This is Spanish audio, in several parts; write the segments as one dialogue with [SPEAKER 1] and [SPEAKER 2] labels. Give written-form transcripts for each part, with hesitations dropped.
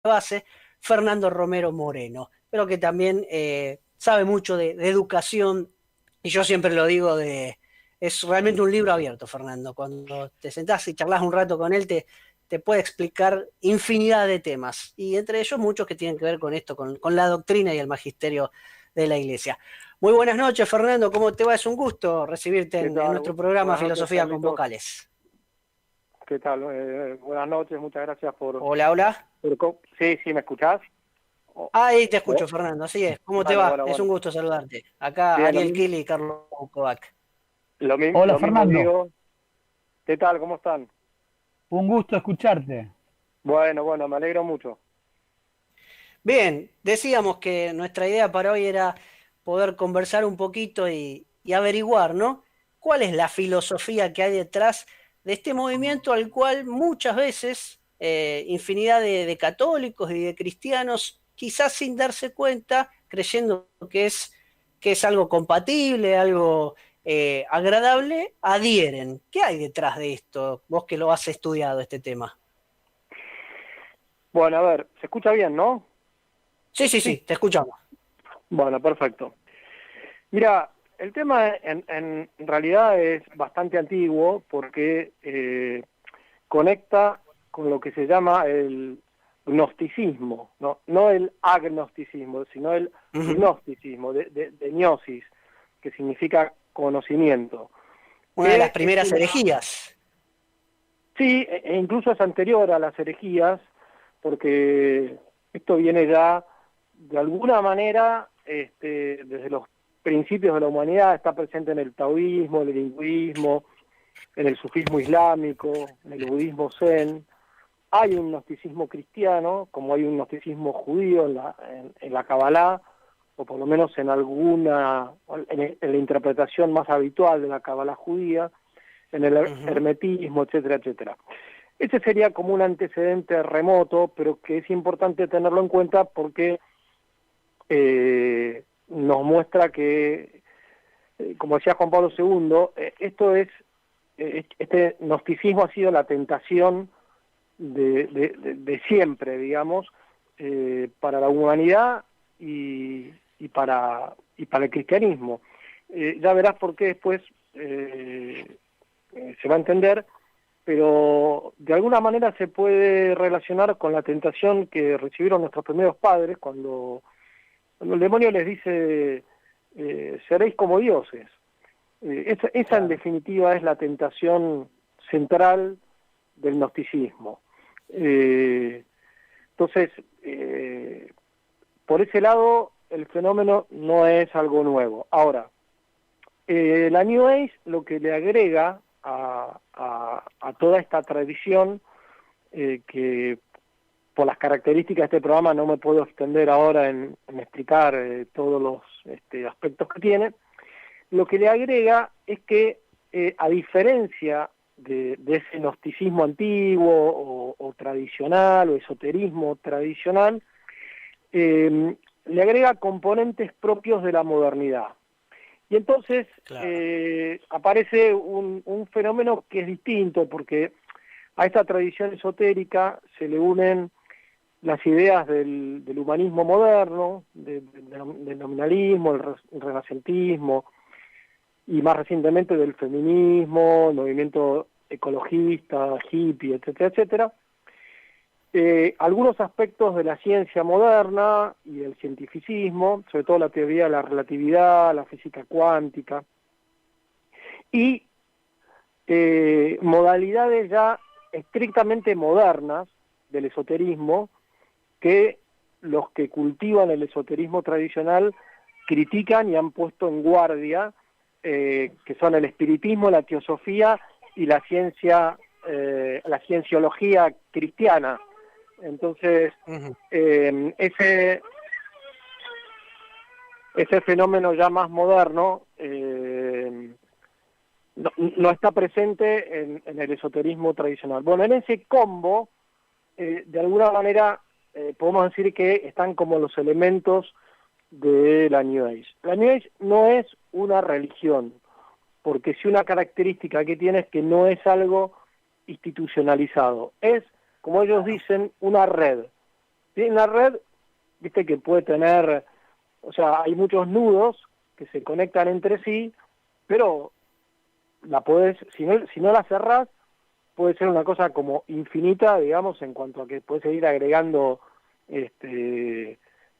[SPEAKER 1] base, Fernando Romero Moreno, pero que también sabe mucho de educación, y yo siempre lo digo, es realmente un libro abierto, Fernando. Cuando te sentás y charlas un rato con él, te puede explicar infinidad de temas, y entre ellos muchos que tienen que ver con esto, con la doctrina y el magisterio de la Iglesia. Muy buenas noches, Fernando, ¿cómo te va? Es un gusto recibirte
[SPEAKER 2] ¿Qué
[SPEAKER 1] en
[SPEAKER 2] tal?
[SPEAKER 1] nuestro programa
[SPEAKER 2] Buenas noches,
[SPEAKER 1] Filosofía con
[SPEAKER 2] Carlitos.
[SPEAKER 1] Vocales.
[SPEAKER 2] ¿Qué tal? Buenas noches, muchas gracias
[SPEAKER 1] Hola, hola.
[SPEAKER 2] Sí, sí, ¿me escuchás? Oh,
[SPEAKER 1] Ahí te escucho,
[SPEAKER 2] oh,
[SPEAKER 1] Fernando, así es. ¿Cómo te
[SPEAKER 2] bueno,
[SPEAKER 1] va?
[SPEAKER 2] bueno,
[SPEAKER 1] Es un
[SPEAKER 2] bueno.
[SPEAKER 1] gusto saludarte. Acá
[SPEAKER 2] Bien,
[SPEAKER 1] Ariel Kili y Carlos Kovac.
[SPEAKER 3] Hola
[SPEAKER 2] lo mismo
[SPEAKER 3] Fernando,
[SPEAKER 2] digo. ¿Qué tal? ¿Cómo están?
[SPEAKER 3] un gusto escucharte.
[SPEAKER 2] Bueno, bueno, me alegro mucho.
[SPEAKER 1] Bien, decíamos que nuestra idea para hoy era poder conversar un poquito y averiguar, ¿no? ¿Cuál es la filosofía que hay detrás de este movimiento al cual muchas veces infinidad de católicos y de cristianos, quizás sin darse cuenta, creyendo que es algo compatible, algo agradable, adhieren? ¿Qué hay detrás de esto? Vos que lo has estudiado este tema.
[SPEAKER 2] Bueno, a ver, ¿se escucha bien, no?
[SPEAKER 1] Sí, sí, sí,
[SPEAKER 2] Sí.
[SPEAKER 1] te escuchamos.
[SPEAKER 2] Bueno, perfecto. Mira, el tema en realidad es bastante antiguo porque conecta con lo que se llama el gnosticismo, no, no el agnosticismo, sino el
[SPEAKER 1] Ujú.
[SPEAKER 2] gnosticismo, de gnosis, que significa conocimiento,
[SPEAKER 1] Una de las
[SPEAKER 2] que es
[SPEAKER 1] primeras
[SPEAKER 2] una...
[SPEAKER 1] herejías.
[SPEAKER 2] Sí, e incluso es anterior a las herejías, porque esto viene ya de alguna manera desde los principios de la humanidad, está presente en el taoísmo, en el hinduismo, en el sufismo islámico, en el budismo zen. Hay un gnosticismo cristiano, como hay un gnosticismo judío en la Kabbalah, o por lo menos en alguna, en la interpretación más habitual de la Kabbalah judía, en el
[SPEAKER 1] Ujú.
[SPEAKER 2] hermetismo, etcétera, etcétera. Ese sería como un antecedente remoto, pero que es importante tenerlo en cuenta porque nos muestra que, como decía Juan Pablo II, este gnosticismo ha sido la tentación de siempre, digamos, para la humanidad y para el cristianismo. Ya verás por qué después se va a entender, pero de alguna manera se puede relacionar con la tentación que recibieron nuestros primeros padres cuando el demonio les dice, seréis como dioses. Esa en
[SPEAKER 1] Claro.
[SPEAKER 2] definitiva es la tentación central del gnosticismo. Eh, entonces, por ese lado, el fenómeno no es algo nuevo. Ahora, la New Age lo que le agrega a toda esta tradición, que por las características de este programa no me puedo extender ahora en explicar todos los aspectos que tiene, lo que le agrega es que, a diferencia de ese gnosticismo antiguo o tradicional o esoterismo tradicional, le agrega componentes propios de la modernidad. Y entonces
[SPEAKER 1] Claro.
[SPEAKER 2] aparece un fenómeno que es distinto, porque a esta tradición esotérica se le unen las ideas del humanismo moderno, del nominalismo, el renacentismo, y más recientemente del feminismo, el movimiento ecologista, hippie, etcétera, etcétera. Algunos aspectos de la ciencia moderna y del cientificismo, sobre todo la teoría de la relatividad, la física cuántica, y modalidades ya estrictamente modernas del esoterismo que los que cultivan el esoterismo tradicional critican y han puesto en guardia, que son el espiritismo, la teosofía y la cienciología cristiana. Entonces,
[SPEAKER 1] Ujú.
[SPEAKER 2] eh, ese, ese fenómeno ya más moderno no está presente en el esoterismo tradicional. Bueno, en ese combo, de alguna manera, podemos decir que están como los elementos de la New Age. La New Age no es una religión, porque si una característica que tiene es que no es algo institucionalizado, es, como ellos
[SPEAKER 1] Claro.
[SPEAKER 2] dicen, una red. ¿sí? Una red, viste que puede tener, o sea, hay muchos nudos que se conectan entre sí, pero la podés, si no la cerrás, puede ser una cosa como infinita, digamos, en cuanto a que puedes seguir agregando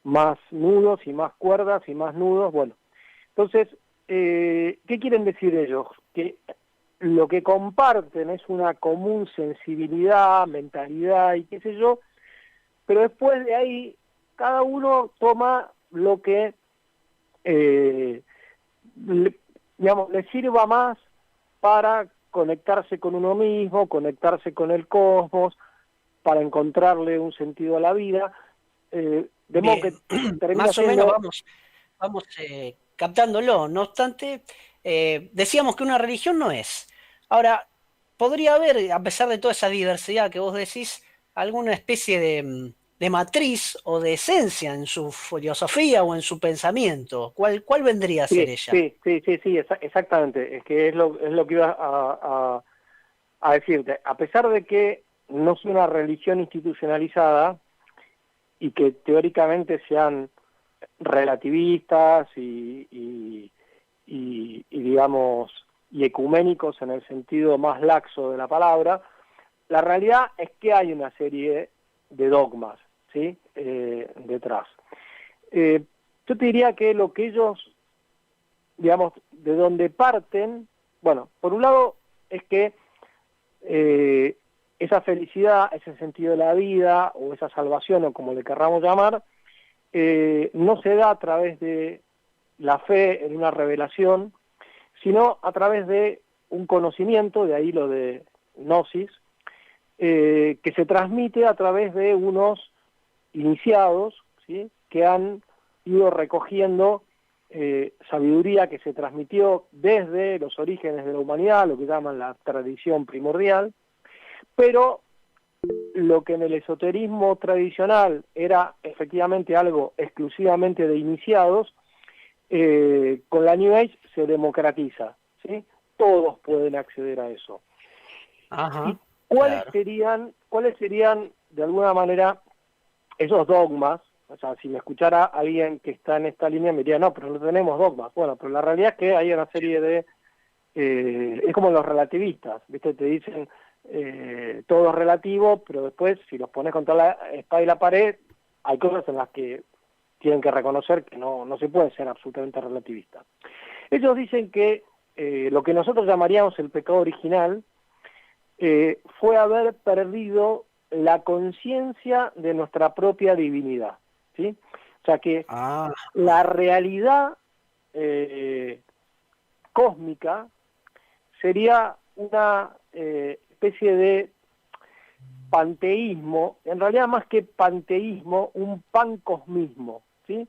[SPEAKER 2] más nudos y más cuerdas y más nudos. Bueno, entonces, ¿qué quieren decir ellos? Que lo que comparten es una común sensibilidad, mentalidad y qué sé yo, pero después de ahí cada uno toma lo que digamos, le sirva más para conectarse con uno mismo, conectarse con el cosmos, para encontrarle un sentido a la vida, de modo que termina
[SPEAKER 1] más o
[SPEAKER 2] siendo...
[SPEAKER 1] menos vamos captándolo. No obstante, decíamos que una religión no es. Ahora, podría haber, a pesar de toda esa diversidad que vos decís, alguna especie de matriz o de esencia en su filosofía o en su pensamiento. ¿Cuál vendría a ser
[SPEAKER 2] Sí,
[SPEAKER 1] ella?
[SPEAKER 2] sí, exactamente. Es que es lo que iba a decirte. A pesar de que no es una religión institucionalizada y que teóricamente sean relativistas y digamos, y ecuménicos en el sentido más laxo de la palabra, la realidad es que hay una serie de dogmas, ¿sí? Detrás. Yo te diría que lo que ellos, digamos, de donde parten, bueno, por un lado es que esa felicidad, ese sentido de la vida, o esa salvación, o como le querramos llamar, no se da a través de la fe en una revelación, sino a través de un conocimiento, de ahí lo de gnosis, que se transmite a través de unos iniciados, ¿sí? Que han ido recogiendo sabiduría que se transmitió desde los orígenes de la humanidad, lo que llaman la tradición primordial, pero lo que en el esoterismo tradicional era efectivamente algo exclusivamente de iniciados, con la New Age se democratiza, ¿sí? Todos pueden acceder a eso.
[SPEAKER 1] Ajá,
[SPEAKER 2] ¿Y cuáles
[SPEAKER 1] claro.
[SPEAKER 2] serían de alguna manera esos dogmas? O sea, si me escuchara alguien que está en esta línea me diría, no, pero no tenemos dogmas. Bueno, pero la realidad es que hay una serie de... es como los relativistas, ¿viste? Te dicen todo es relativo, pero después si los pones contra la espada y la pared, hay cosas en las que tienen que reconocer que no se puede ser absolutamente relativista. Ellos dicen que lo que nosotros llamaríamos el pecado original fue haber perdido la conciencia de nuestra propia divinidad, ¿sí? O sea que la realidad cósmica sería una especie de panteísmo, en realidad más que panteísmo, un pancosmismo, ¿sí?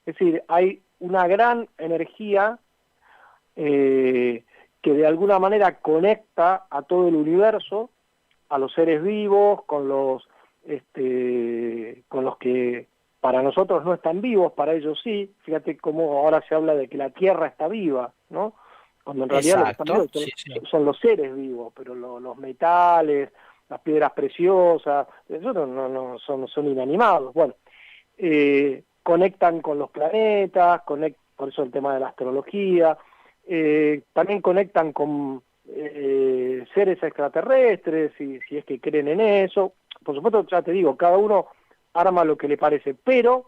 [SPEAKER 2] Es decir, hay una gran energía que de alguna manera conecta a todo el universo, a los seres vivos, con los que para nosotros no están vivos, para ellos sí. Fíjate cómo ahora se habla de que la Tierra está viva, ¿no? Cuando en realidad lo que están vivos son los seres vivos, pero los metales, las piedras preciosas, eso no son inanimados. Bueno, conectan con los planetas, por eso el tema de la astrología, también conectan con seres extraterrestres, si es que creen en eso. Por supuesto, ya te digo, cada uno arma lo que le parece, pero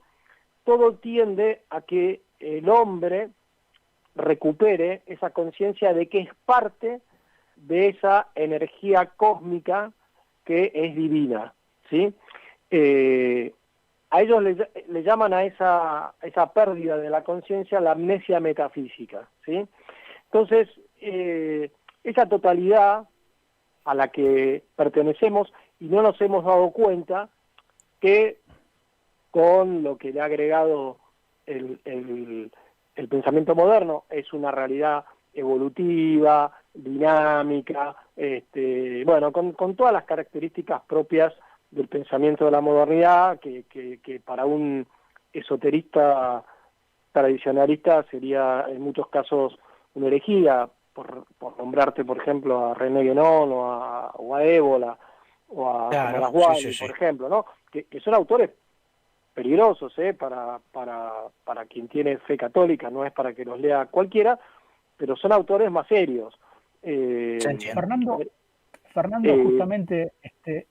[SPEAKER 2] todo tiende a que el hombre recupere esa conciencia de que es parte de esa energía cósmica que es divina, ¿sí? A ellos le llaman a esa pérdida de la conciencia la amnesia metafísica, ¿sí? Entonces, esa totalidad a la que pertenecemos y no nos hemos dado cuenta que con lo que le ha agregado el pensamiento moderno es una realidad evolutiva, dinámica, bueno, con todas las características propias del pensamiento de la modernidad, que para un esoterista tradicionalista sería en muchos casos una herejía, por nombrarte, por ejemplo, a René Guénon o a Ébola o a
[SPEAKER 1] Claro,
[SPEAKER 2] Tomás
[SPEAKER 1] sí,
[SPEAKER 2] Wally,
[SPEAKER 1] sí, sí.
[SPEAKER 2] por ejemplo, ¿no? Que son autores peligrosos, para quien tiene fe católica, no es para que los lea cualquiera, pero son autores más serios.
[SPEAKER 3] Fernando, justamente que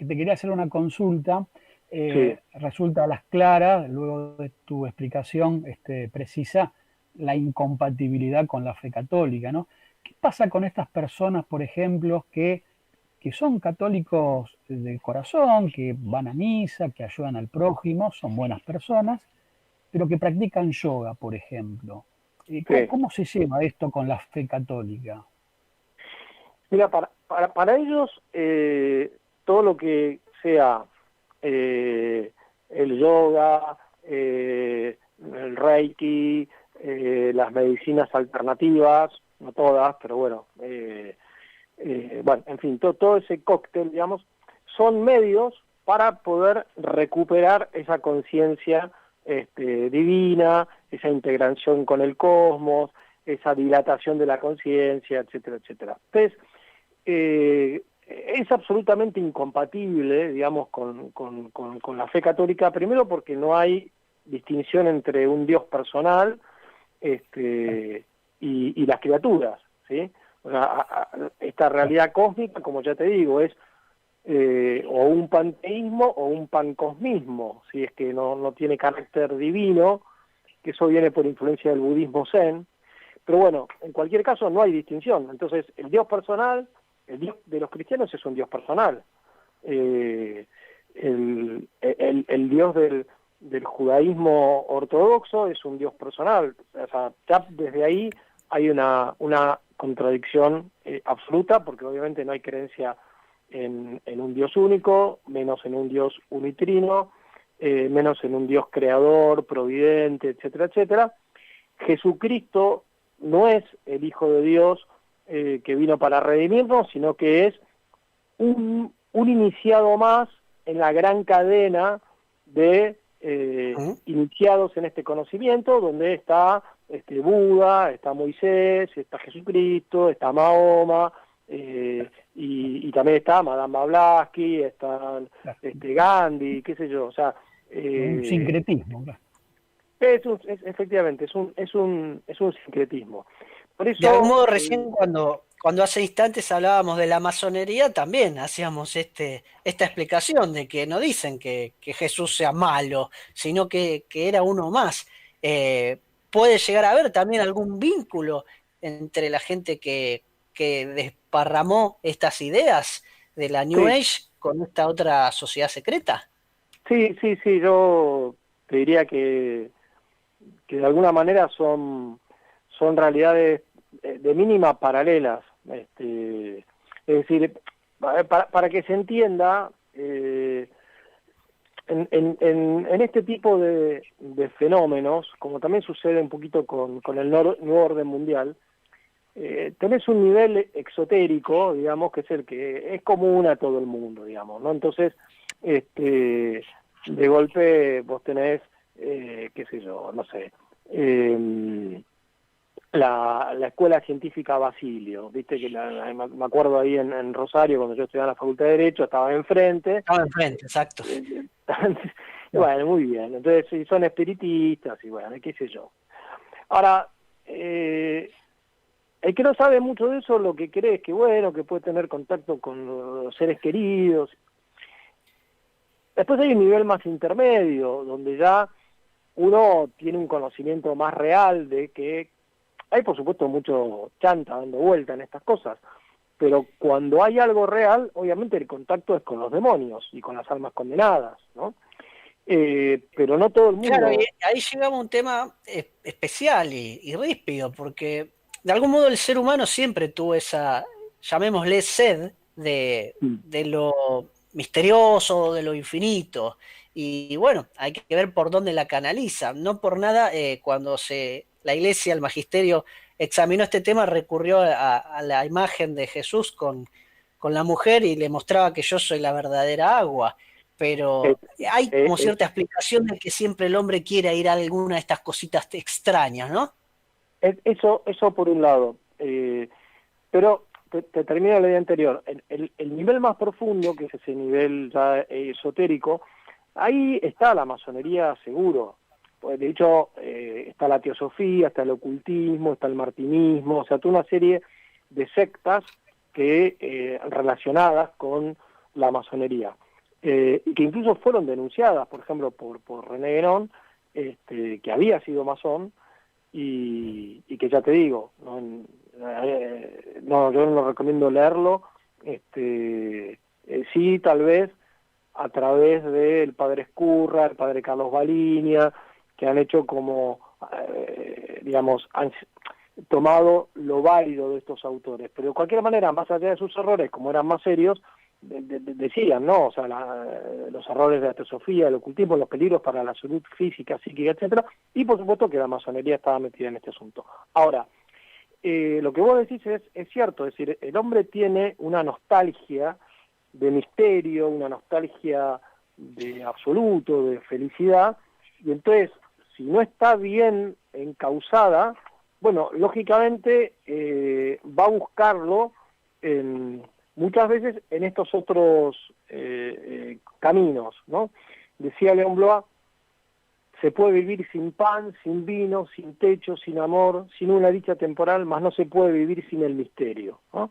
[SPEAKER 3] te quería hacer una consulta.
[SPEAKER 2] Sí.
[SPEAKER 3] Resulta a las claras, luego de tu explicación precisa, la incompatibilidad con la fe católica, ¿no? ¿Qué pasa con estas personas, por ejemplo, que son católicos de corazón, que van a misa, que ayudan al prójimo, son buenas personas, pero que practican yoga, por ejemplo?
[SPEAKER 2] Sí.
[SPEAKER 3] ¿Cómo se lleva esto con la fe católica?
[SPEAKER 2] Mira, para ellos, todo lo que sea el yoga, el reiki, las medicinas alternativas, no todas, pero bueno, bueno, en fin, todo ese cóctel, digamos, son medios para poder recuperar esa conciencia divina, esa integración con el cosmos, esa dilatación de la conciencia, etcétera, etcétera. Entonces, es absolutamente incompatible, digamos, con la fe católica, primero porque no hay distinción entre un Dios personal y las criaturas, ¿sí? O sea, esta realidad cósmica, como ya te digo, es o un panteísmo o un pancosmismo, si es que no tiene carácter divino, que eso viene por influencia del budismo zen, pero bueno, en cualquier caso no hay distinción. Entonces, el Dios personal, el Dios de los cristianos es un Dios personal. El Dios del judaísmo ortodoxo es un Dios personal. O sea, ya desde ahí hay una contradicción absoluta, porque obviamente no hay creencia en un Dios único, menos en un Dios unitrino, menos en un Dios creador, providente, etcétera, etcétera. Jesucristo no es el Hijo de Dios que vino para redimirnos, sino que es un iniciado más en la gran cadena de iniciados en este conocimiento, donde está Buda, está Moisés, está Jesucristo, está Mahoma, y también está Madame Blavatsky, está Gandhi, qué sé yo, o sea...
[SPEAKER 3] un sincretismo, claro.
[SPEAKER 2] Efectivamente, es un sincretismo. Por eso,
[SPEAKER 1] de algún modo, recién cuando hace instantes hablábamos de la masonería, también hacíamos esta explicación de que no dicen que Jesús sea malo, sino que era uno más. Puede llegar a haber también algún vínculo entre la gente que desparramó estas ideas de la New Age con esta otra sociedad secreta.
[SPEAKER 2] Sí, yo te diría que de alguna manera son realidades de mínima paralelas. Es decir, para que se entienda, en este tipo de fenómenos, como también sucede un poquito con el nuevo orden mundial, tenés un nivel exotérico, digamos, que es el que es común a todo el mundo, digamos, ¿no? Entonces, de golpe vos tenés, qué sé yo, no sé, la Escuela Científica Basilio, viste que me acuerdo ahí en Rosario, cuando yo estudiaba en la Facultad de Derecho, estaba enfrente.
[SPEAKER 1] Estaba enfrente, exacto.
[SPEAKER 2] Bueno, muy bien, entonces son espiritistas y bueno, qué sé yo. Ahora, el que no sabe mucho de eso, lo que cree es que bueno, que puede tener contacto con los seres queridos. Después hay un nivel más intermedio, donde ya uno tiene un conocimiento más real de que hay, por supuesto, mucho chanta dando vuelta en estas cosas, pero cuando hay algo real, obviamente el contacto es con los demonios y con las almas condenadas, ¿no? Pero no todo el mundo...
[SPEAKER 1] Claro, y ahí llegamos a un tema especial y ríspido, porque de algún modo el ser humano siempre tuvo esa, llamémosle, sed de lo misterioso, de lo infinito, y bueno, hay que ver por dónde la canaliza. No por nada, cuando la Iglesia, el Magisterio, examinó este tema, recurrió a la imagen de Jesús con la mujer y le mostraba que yo soy la verdadera agua. Pero hay como cierta explicación de que siempre el hombre quiere ir a alguna de estas cositas extrañas, ¿no?
[SPEAKER 2] Eso por un lado. Pero te termino la idea anterior. El nivel más profundo, que es ese nivel ya esotérico, ahí está la masonería seguro. Pues de hecho, está la teosofía, está el ocultismo, está el martinismo, o sea, toda una serie de sectas que relacionadas con la masonería, y que incluso fueron denunciadas, por ejemplo, por René Guénon, que había sido masón, y que ya te digo, yo no recomiendo leerlo, sí, tal vez a través del padre Escurra, el padre Carlos Baliña, que han hecho como, digamos, han tomado lo válido de estos autores. Pero de cualquier manera, más allá de sus errores, como eran más serios, decían, ¿no? O sea, los errores de la teosofía, el ocultismo, los peligros para la salud física, psíquica, etcétera, y por supuesto que la masonería estaba metida en este asunto. Ahora, lo que vos decís es cierto, es decir, el hombre tiene una nostalgia de misterio, una nostalgia de absoluto, de felicidad, y entonces, si no está bien encauzada, bueno, lógicamente va a buscarlo muchas veces en estos otros caminos, ¿no? Decía León Blois, se puede vivir sin pan, sin vino, sin techo, sin amor, sin una dicha temporal, mas no se puede vivir sin el misterio, ¿no?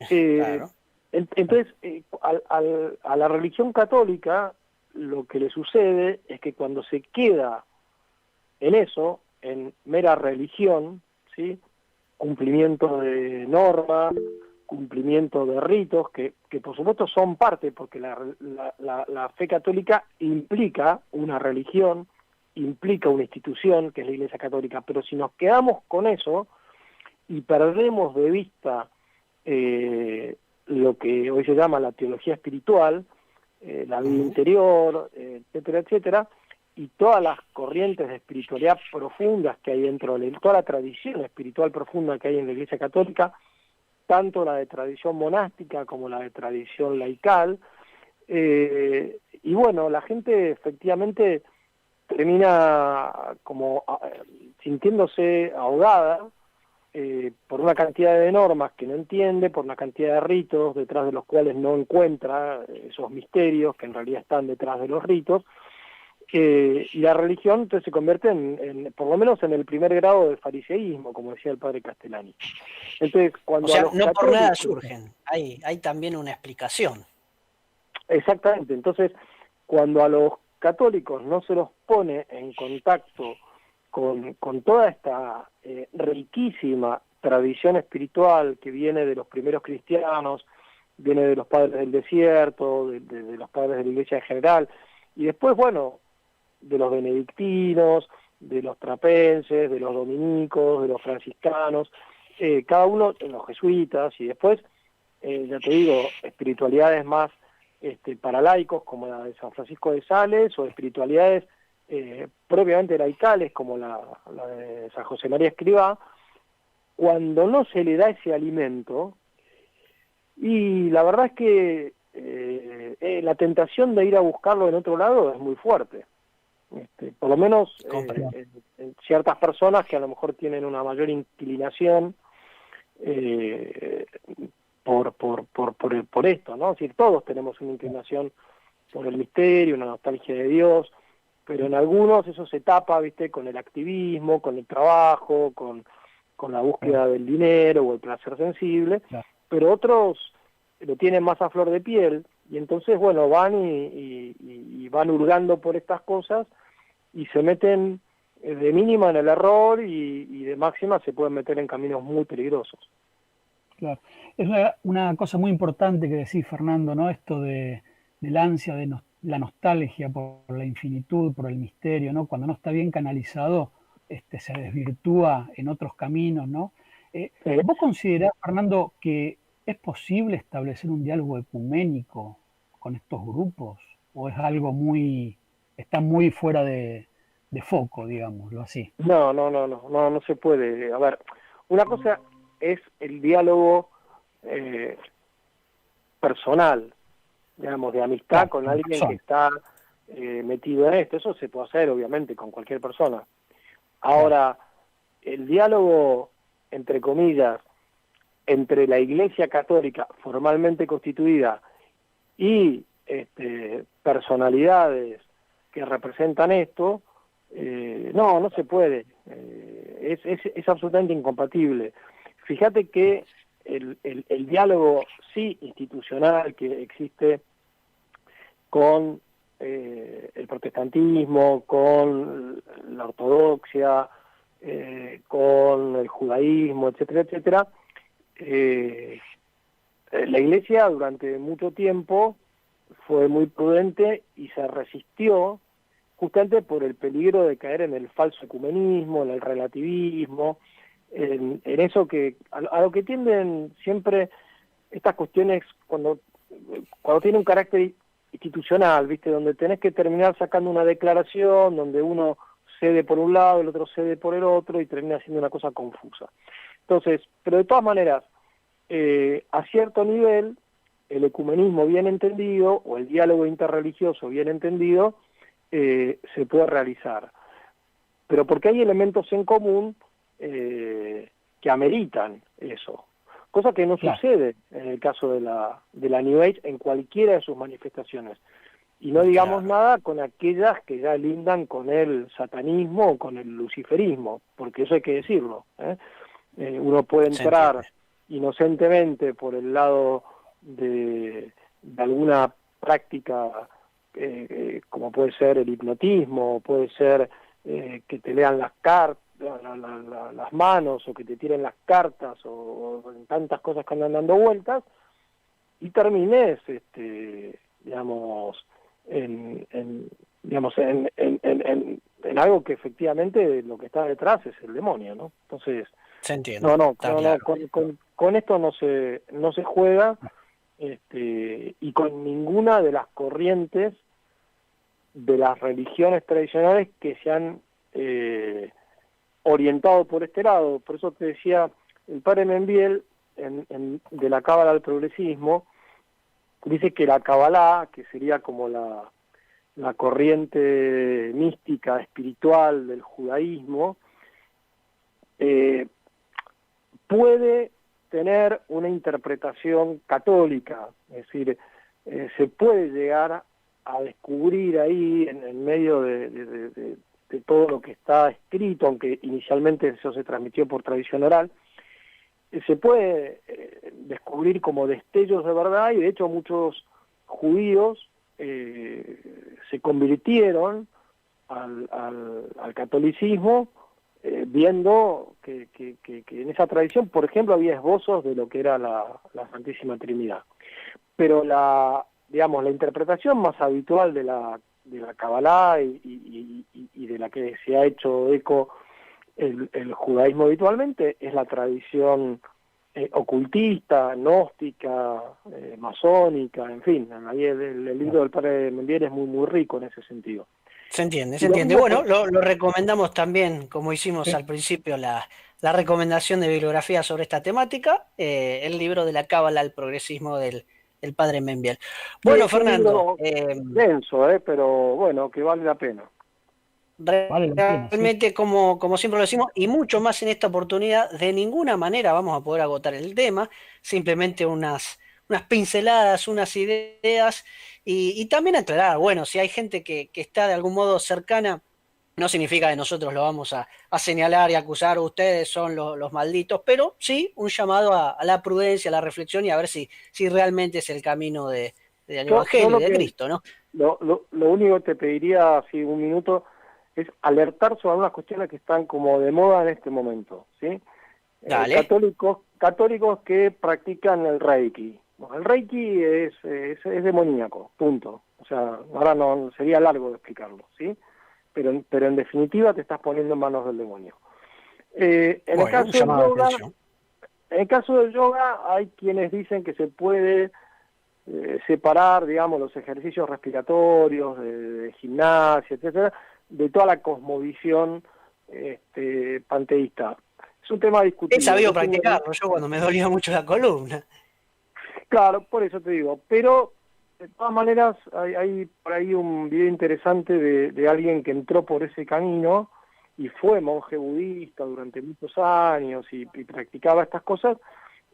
[SPEAKER 1] Claro.
[SPEAKER 2] Entonces, a la religión católica lo que le sucede es que cuando se queda en eso, en mera religión, ¿sí? Cumplimiento de normas, cumplimiento de ritos, que por supuesto son parte, porque la fe católica implica una religión, implica una institución, que es la Iglesia Católica, pero si nos quedamos con eso y perdemos de vista lo que hoy se llama la teología espiritual, la vida interior, etcétera, etcétera, y todas las corrientes de espiritualidad profundas que hay dentro de toda la tradición espiritual profunda que hay en la Iglesia Católica, tanto la de tradición monástica como la de tradición laical, y bueno, la gente efectivamente termina como sintiéndose ahogada por una cantidad de normas que no entiende, por una cantidad de ritos detrás de los cuales no encuentra esos misterios que en realidad están detrás de los ritos, y la religión entonces se convierte por lo menos en el primer grado de fariseísmo, como decía el padre Castellani. Entonces, cuando
[SPEAKER 1] o sea,
[SPEAKER 2] a los
[SPEAKER 1] no
[SPEAKER 2] católicos,
[SPEAKER 1] por nada surgen, hay también una explicación.
[SPEAKER 2] exactamente, entonces cuando a los católicos no se los pone en contacto con toda esta riquísima tradición espiritual que viene de los primeros cristianos, viene de los padres del desierto, de los padres de la iglesia en general, y después, bueno, de los benedictinos, de los trapenses, de los dominicos, de los franciscanos, cada uno, de los jesuitas, y después, ya te digo, espiritualidades más para laicos, como la de San Francisco de Sales, o espiritualidades propiamente laicales, como la de San José María Escrivá, cuando no se le da ese alimento, y la verdad es que la tentación de ir a buscarlo en otro lado es muy fuerte. Por lo menos en ciertas personas que a lo mejor tienen una mayor inclinación por esto, ¿no? Es decir, todos tenemos una inclinación por el misterio, una nostalgia de Dios, pero en algunos eso se tapa, ¿viste? Con el activismo, con el trabajo, con la búsqueda del dinero o el placer sensible, pero otros lo tienen más a flor de piel, y entonces, bueno, van y van hurgando por estas cosas y se meten de mínima en el error y de máxima se pueden meter en caminos muy peligrosos.
[SPEAKER 3] Claro. Es una cosa muy importante que decís, Fernando, ¿no? Esto del ansia, la nostalgia por la infinitud, por el misterio, ¿no? Cuando no está bien canalizado, se desvirtúa en otros caminos, ¿no? ¿Vos considerás, Fernando, que es posible establecer un diálogo ecuménico con estos grupos? ¿O es algo está muy fuera de foco, digámoslo así?
[SPEAKER 2] No se puede. A ver, una cosa es el diálogo personal, digamos, de amistad con alguien que está metido en esto. Eso se puede hacer, obviamente, con cualquier persona. Ahora, el diálogo, entre comillas, entre la Iglesia Católica formalmente constituida y personalidades que representan esto, no se puede. Es absolutamente incompatible. Fíjate que el diálogo sí institucional que existe con el protestantismo, con la ortodoxia, con el judaísmo, etcétera, etcétera, la Iglesia durante mucho tiempo fue muy prudente y se resistió justamente por el peligro de caer en el falso ecumenismo, en el relativismo, en eso a lo que tienden siempre estas cuestiones cuando tiene un carácter institucional, ¿viste? Donde tenés que terminar sacando una declaración, donde uno cede por un lado, el otro cede por el otro y termina siendo una cosa confusa. Entonces, pero de todas maneras, a cierto nivel, el ecumenismo bien entendido o el diálogo interreligioso bien entendido se puede realizar. Pero porque hay elementos en común que ameritan eso. Cosa que no sucede en el caso de la New Age en cualquiera de sus manifestaciones. Y no digamos nada con aquellas que ya lindan con el satanismo o con el luciferismo, porque eso hay que decirlo. Uno puede entrar inocentemente por el lado de alguna práctica como puede ser el hipnotismo, puede ser que te lean las cartas, las manos, o que te tiren las cartas, o en tantas cosas que andan dando vueltas, y termines, digamos, en algo que efectivamente lo que está detrás es el demonio, ¿no? Entonces,
[SPEAKER 1] se entiende.
[SPEAKER 2] Con esto no se juega, y con ninguna de las corrientes de las religiones tradicionales que se han orientado por este lado. Por eso te decía, el padre Membiel, de la Cábala al progresismo, dice que la Kabbalah, que sería como la corriente mística, espiritual del judaísmo, puede tener una interpretación católica, es decir, se puede llegar a descubrir ahí en medio de todo lo que está escrito, aunque inicialmente eso se transmitió por tradición oral, se puede descubrir como destellos de verdad, y de hecho muchos judíos se convirtieron al catolicismo viendo que en esa tradición, por ejemplo, había esbozos de lo que era la Santísima Trinidad. Pero la interpretación más habitual de la Kabbalah y de la que se ha hecho eco el judaísmo habitualmente es la tradición ocultista, gnóstica, masónica, en fin. Ahí el libro del padre Membiel es muy rico en ese sentido.
[SPEAKER 1] Se entiende. Bueno, lo recomendamos también, como hicimos al principio, la recomendación de bibliografía sobre esta temática, el libro de la Cábala al progresismo del padre Membiel. Bueno, Fernando.
[SPEAKER 2] Denso, pero bueno, que vale la pena.
[SPEAKER 1] Realmente, como siempre lo decimos, y mucho más en esta oportunidad, de ninguna manera vamos a poder agotar el tema, simplemente unas pinceladas, unas ideas, y también aclarar, bueno, si hay gente que está de algún modo cercana, no significa que nosotros lo vamos a señalar y acusar, ustedes son los malditos, pero sí un llamado a la prudencia, a la reflexión, y a ver si realmente es el camino del Evangelio y de Cristo, ¿no?
[SPEAKER 2] Lo único que te pediría, así un minuto, es alertar sobre algunas cuestiones que están como de moda en este momento, ¿sí? Católicos que practican el Reiki. Bueno, el Reiki es demoníaco, punto. O sea, ahora no sería largo de explicarlo, ¿sí? Pero en definitiva te estás poniendo en manos del demonio. En el caso del yoga hay quienes dicen que se puede separar, digamos, los ejercicios respiratorios, de gimnasia, etcétera, de toda la cosmovisión panteísta. Es un tema discutible.
[SPEAKER 1] He sabido practicarlo yo cuando me dolía mucho la columna.
[SPEAKER 2] Claro, por eso te digo, pero de todas maneras hay por ahí un video interesante de alguien que entró por ese camino y fue monje budista durante muchos años y practicaba estas cosas,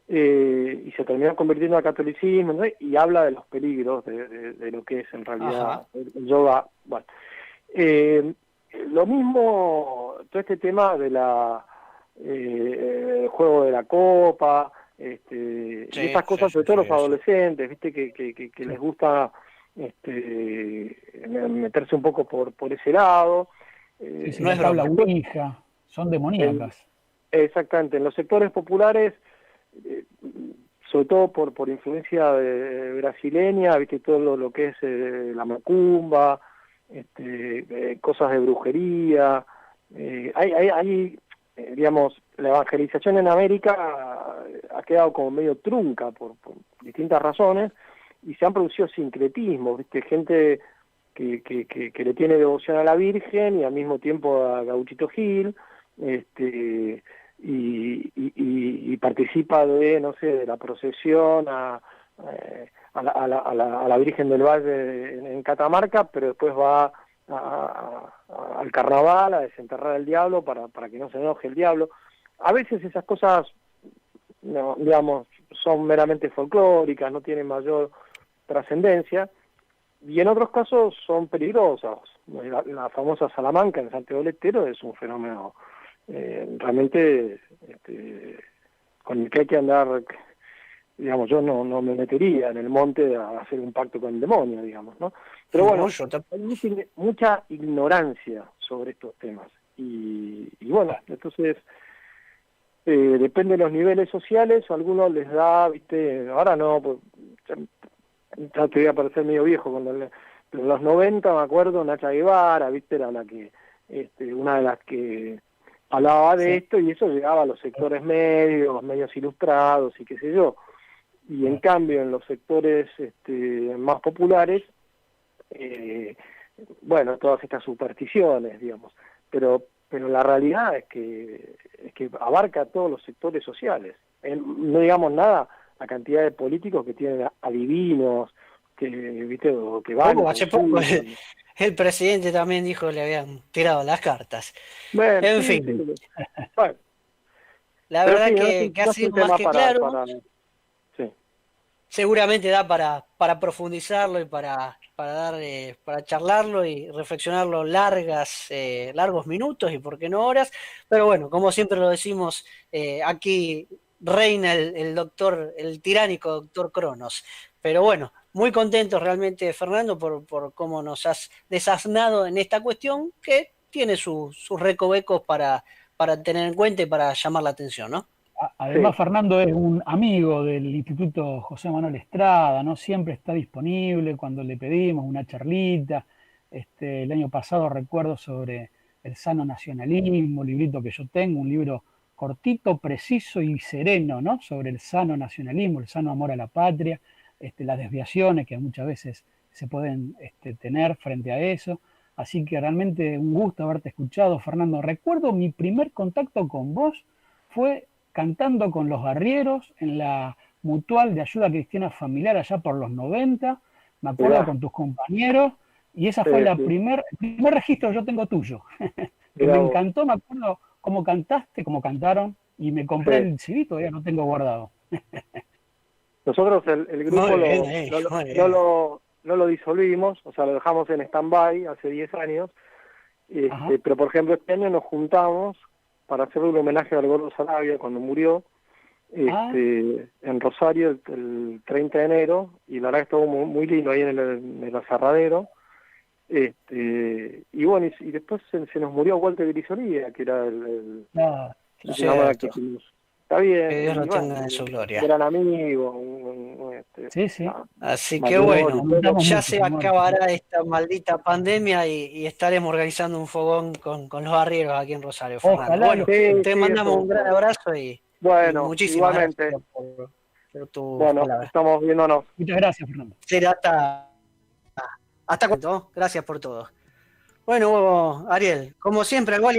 [SPEAKER 2] y se terminó convirtiendo al catolicismo, ¿no? Y habla de los peligros de lo que es en realidad el yoga. Bueno, lo mismo, todo este tema de el juego de la copa, y estas cosas, sobre todo los adolescentes, viste, que les gusta meterse un poco por ese lado.
[SPEAKER 3] No es la Ouija, son demoníacas.
[SPEAKER 2] Exactamente, en los sectores populares, sobre todo por influencia brasileña, viste, todo lo que es la macumba, cosas de brujería, hay digamos, la evangelización en América ha quedado como medio trunca por distintas razones, y se han producido sincretismos, viste, gente que le tiene devoción a la Virgen y al mismo tiempo a Gauchito Gil, y participa de la procesión a la Virgen del Valle en Catamarca, pero después va al carnaval a desenterrar al diablo para que no se enoje el diablo. A veces esas cosas, no, digamos, son meramente folclóricas, no tienen mayor trascendencia, y en otros casos son peligrosas. La famosa Salamanca en Santiago del Estero es un fenómeno realmente con el que hay que andar, digamos, yo no me metería en el monte a hacer un pacto con el demonio, digamos, ¿no? Pero bueno, hay mucha ignorancia sobre estos temas, y bueno, entonces depende de los niveles sociales, a algunos les da, viste, ahora no, pues, ya te voy a parecer medio viejo, pero en los 90 me acuerdo, Nacha Guevara, viste, era la que, una de las que hablaba de esto, y eso llegaba a los sectores medios ilustrados y qué sé yo. Y en cambio en los sectores más populares, bueno, todas estas supersticiones, digamos, pero la realidad es que abarca a todos los sectores sociales. No digamos nada la cantidad de políticos que tienen adivinos, viste, o que van.
[SPEAKER 1] Hace poco el presidente también dijo que le habían tirado las cartas.
[SPEAKER 2] Bueno,
[SPEAKER 1] en fin.
[SPEAKER 2] Sí. Bueno,
[SPEAKER 1] la verdad que ha sido más que claro.
[SPEAKER 2] Sí.
[SPEAKER 1] Seguramente da para profundizarlo y para charlarlo y reflexionarlo largos minutos y por qué no horas, pero bueno, como siempre lo decimos, aquí reina el tiránico doctor Cronos. Pero bueno, muy contentos realmente, Fernando, por cómo nos has desasnado en esta cuestión que tiene sus recovecos para tener en cuenta y para llamar la atención, ¿no?
[SPEAKER 3] Además, sí. Fernando es un amigo del Instituto José Manuel Estrada, ¿no? Siempre está disponible cuando le pedimos una charlita. El año pasado recuerdo sobre el sano nacionalismo, librito que yo tengo, un libro cortito, preciso y sereno, ¿no? Sobre el sano nacionalismo, el sano amor a la patria, las desviaciones que muchas veces se pueden tener frente a eso. Así que realmente un gusto haberte escuchado, Fernando. Recuerdo mi primer contacto con vos fue cantando con los Arrieros en la Mutual de Ayuda Cristiana Familiar allá por los 90, me acuerdo, con tus compañeros, y esa fue el primer registro que yo tengo tuyo, que me encantó, me acuerdo cómo cantaste, cómo cantaron, y me compré el CD, todavía no tengo guardado.
[SPEAKER 2] Nosotros el grupo no lo disolvimos, o sea, lo dejamos en stand-by hace 10 años, pero por ejemplo este año nos juntamos para hacerle un homenaje al Gordo Sarabia cuando murió, en Rosario el 30 de enero, y la verdad que estuvo muy, muy lindo ahí en el aserradero, y bueno, y después se nos murió Walter Grisolía, que era está bien,
[SPEAKER 1] que Dios lo tenga en su gloria.
[SPEAKER 2] Gran amigo,
[SPEAKER 3] sí.
[SPEAKER 1] Así que bueno, ya se acabará esta maldita pandemia y estaremos organizando un fogón con los arrieros aquí en Rosario, Fernando. Bueno, te mandamos un gran abrazo y muchísimas gracias por tu palabra.
[SPEAKER 2] Estamos viéndonos.
[SPEAKER 3] Muchas gracias, Fernando.
[SPEAKER 1] Será hasta cuándo. Gracias por todo. Bueno, Ariel, como siempre, igual